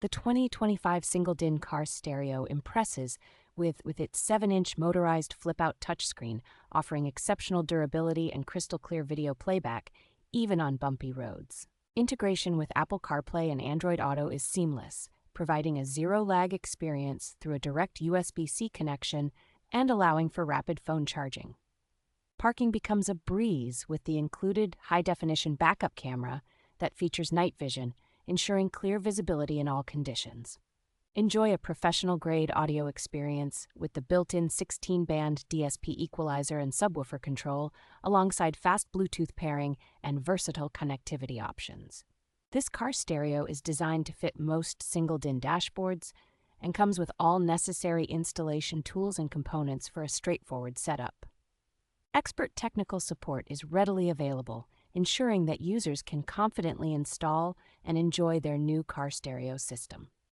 The 2025 single-din car stereo impresses with its 7-inch motorized flip-out touchscreen, offering exceptional durability and crystal-clear video playback, even on bumpy roads. Integration with Apple CarPlay and Android Auto is seamless, providing a zero-lag experience through a direct USB-C connection and allowing for rapid phone charging. Parking becomes a breeze with the included high-definition backup camera that features night vision, ensuring clear visibility in all conditions. Enjoy a professional-grade audio experience with the built-in 16-band DSP equalizer and subwoofer control, alongside fast Bluetooth pairing and versatile connectivity options. This car stereo is designed to fit most single-din dashboards and comes with all necessary installation tools and components for a straightforward setup. Expert technical support is readily available, ensuring that users can confidently install and enjoy their new car stereo system.